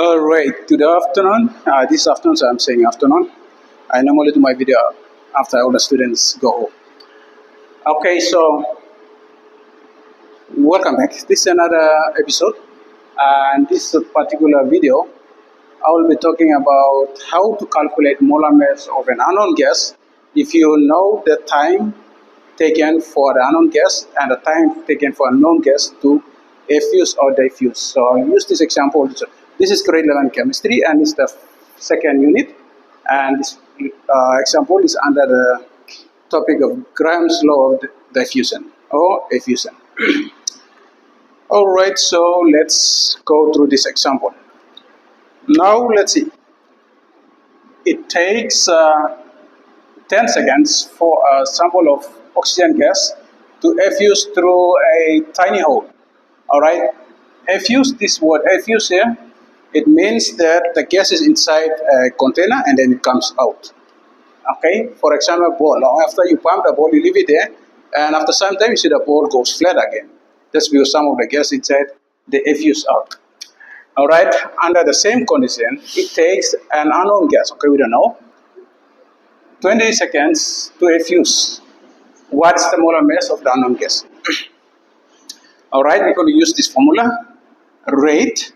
All right, good afternoon. This afternoon, so I'm saying afternoon. I normally do my video after all the students go home. Okay, so welcome back. This is another episode, and this particular video, I will be talking about how to calculate molar mass of an unknown gas if you know the time taken for the unknown gas and the time taken for a known gas to effuse or diffuse. So I'll use this example. This is grade 11 chemistry and it's the second unit, and this example is under the topic of Graham's law of diffusion or effusion. Alright, so let's go through this example. Now let's see. It takes 10 seconds for a sample of oxygen gas to effuse through a tiny hole. Alright, effuse, this word effuse here, it means that the gas is inside a container and then it comes out. Okay, for example, a ball. After you pump the ball, you leave it there, and after some time, you see the ball goes flat again. That's because some of the gas inside, they effuse out. Alright, under the same condition, it takes an unknown gas, okay, we don't know, 20 seconds to effuse. What's the molar mass of the unknown gas? Alright, we're going to use this formula, rate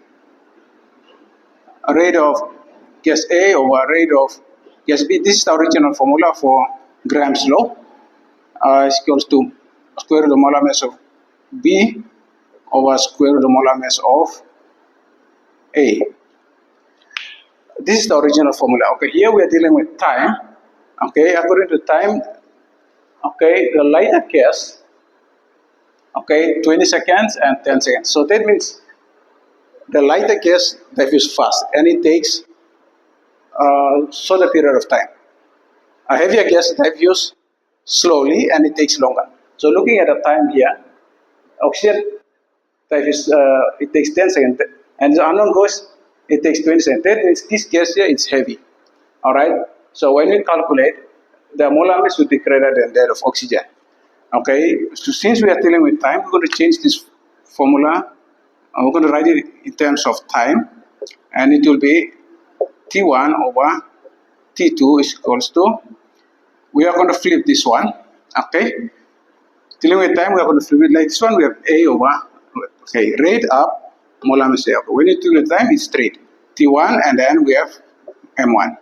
of gas A over rate of gas B. This is the original formula for Graham's law. Is equals to square root of the molar mass of B over square root of the molar mass of A. This is the original formula. Okay, here we are dealing with time. Okay, according to time, okay, the lighter gas, okay, 20 seconds and 10 seconds. So that means the lighter gas diffuses fast and it takes shorter period of time. A heavier gas diffuses slowly and it takes longer. So looking at the time here, oxygen diffuses, it takes 10 seconds, and the unknown gas, it takes 20 seconds. That means this gas here is heavy. Alright, so when we calculate, the molar mass will be greater than that of oxygen. Okay, so since we are dealing with time, we're going to change this formula. We're going to write it in terms of time, and it will be T1 over T2 is equals to, we are going to flip this one, okay? Dealing with time, we are going to flip it like this one. We have A over, okay, rate up, molar mass A. When you deal with time, it's straight. T1, and then we have M1.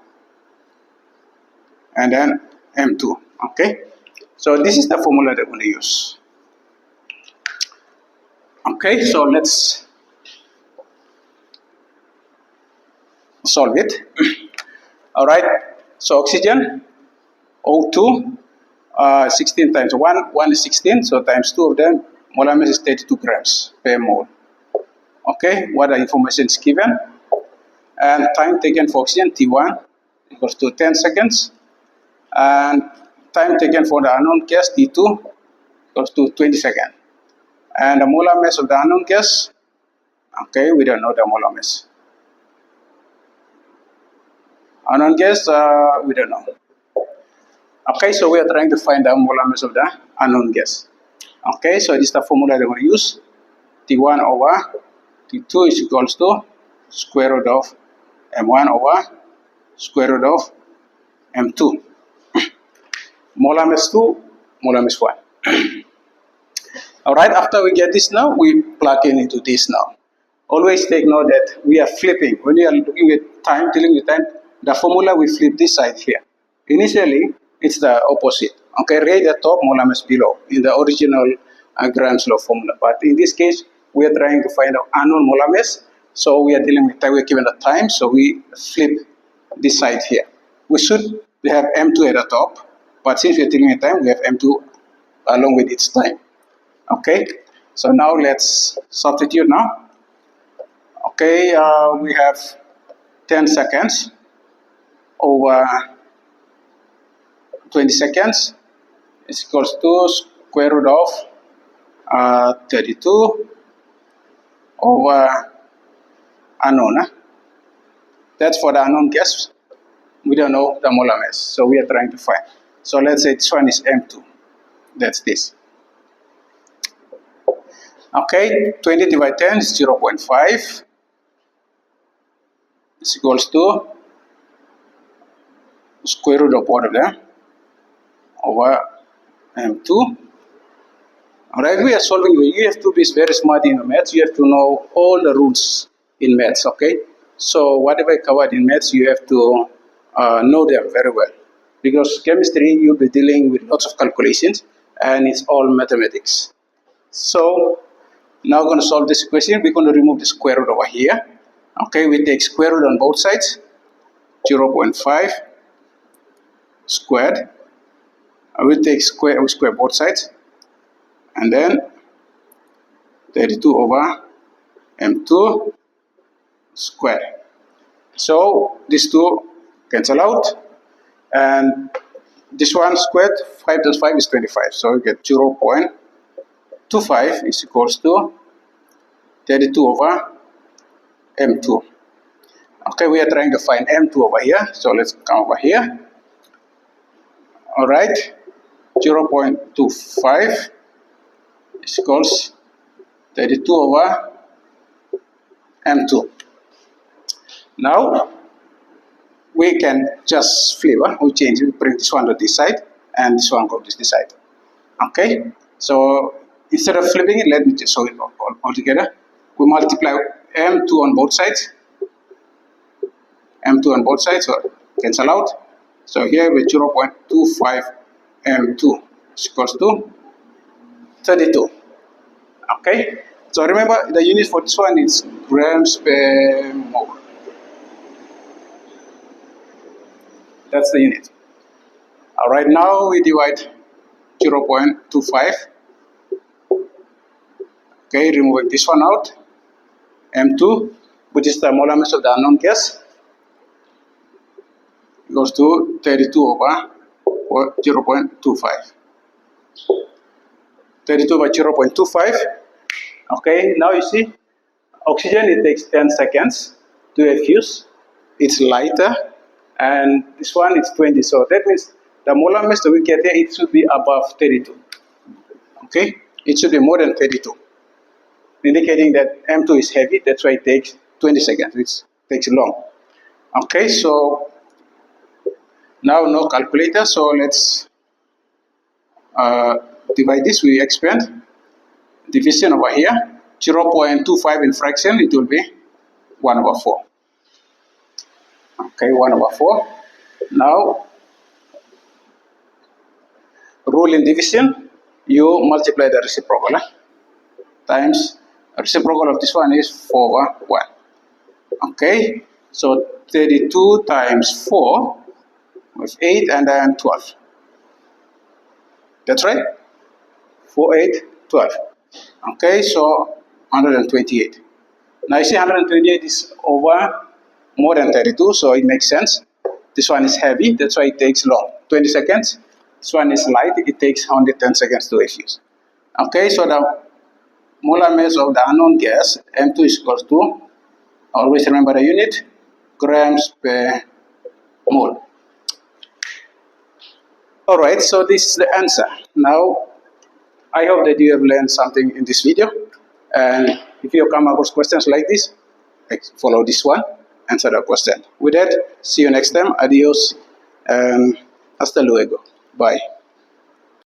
And then M2, okay? So this is the formula that we're going to use. Okay, so let's solve it. Alright, so oxygen, O2, 16 times 1 is 16, so times 2 of them, molar mass is 32 grams per mole. Okay, what the information is given, and time taken for oxygen, T1, equals to 10 seconds, and time taken for the unknown gas, T2, equals to 20 seconds. And the molar mass of the unknown gas, okay, we don't know the molar mass. Unknown gas, we don't know. Okay, so we are trying to find the molar mass of the unknown gas. Okay, so this is the formula that we use. T1 over T2 is equals to square root of M1 over square root of M2. Molar mass 2, molar mass 1. Alright, after we get this now, we plug in into this now. Always take note that we are flipping. When you are looking at time, dealing with time, the formula we flip this side here. Initially, it's the opposite. Okay, rate at top, molar mass below in the original Graham's law formula. But in this case, we are trying to find out unknown molar mass. So we are dealing with time, we are given the time, so we flip this side here. We have M2 at the top, but since we are dealing with time, we have M2 along with its time. Okay, so now let's substitute now. Okay, we have 10 seconds over 20 seconds is equals to square root of 32 over unknown. That's for the unknown gas. We don't know the molar mass, so we are trying to find. So let's say this one is M2. That's this. Okay, 20 divided 10 is 0.5. is equals to square root of what of that over m2. Alright, we are solving. You have to be very smart in maths. You have to know all the rules in maths. Okay, so whatever I covered in maths, you have to know them very well, because chemistry you'll be dealing with lots of calculations and it's all mathematics. So now we're going to solve this equation. We're going to remove the square root over here. Okay, we take square root on both sides, 0.5 squared. We take we square both sides, and then 32 over m2 squared. So these two cancel out, and this one squared, 5 times 5 is 25. So we get 0.25 is equals to 32 over m2. Okay, we are trying to find m2 over here, so let's come over here. Alright, 0.25 is equals 32 over m2. Now we can just flip, we change, we bring this one to this side and this one goes to this side. Okay, so instead of flipping it, let me just show it all together. We multiply m2 on both sides, m2 on both sides, so cancel out. So here we 0.25 m2 is equals to 32. Okay, so remember the unit for this one is grams per mole. That's the unit. Alright, now we divide 0.25. Okay, removing this one out. M2, which is the molar mass of the unknown gas, goes to 32 over 0.25. 32 over 0.25. Okay, now you see, oxygen, it takes 10 seconds to effuse. It's lighter, and this one is 20. So that means the molar mass that we get here, it should be above 32. Okay, it should be more than 32, indicating that M2 is heavy. That's why it takes 20 seconds. It takes long. Okay, so now no calculator. So let's divide this. We expand division over here. 0.25 in fraction, it will be 1 over 4. Okay, 1 over 4. Now, rule in division, you multiply the reciprocal times reciprocal of this one is 4 over 1. Okay, so 32 times 4 with 8 and then 12. That's right? 4, 8, 12. Okay, so 128. Now you see 128 is over more than 32, so it makes sense. This one is heavy, that's why it takes long, 20 seconds. This one is light, it takes only 10 seconds to effuse. Okay, so the molar mass of the unknown gas, M2 is equal to, always remember the unit, grams per mole. Alright, so this is the answer. Now, I hope that you have learned something in this video. And if you come across questions like this, follow this one, answer the question. With that, see you next time. Adios and hasta luego. Bye.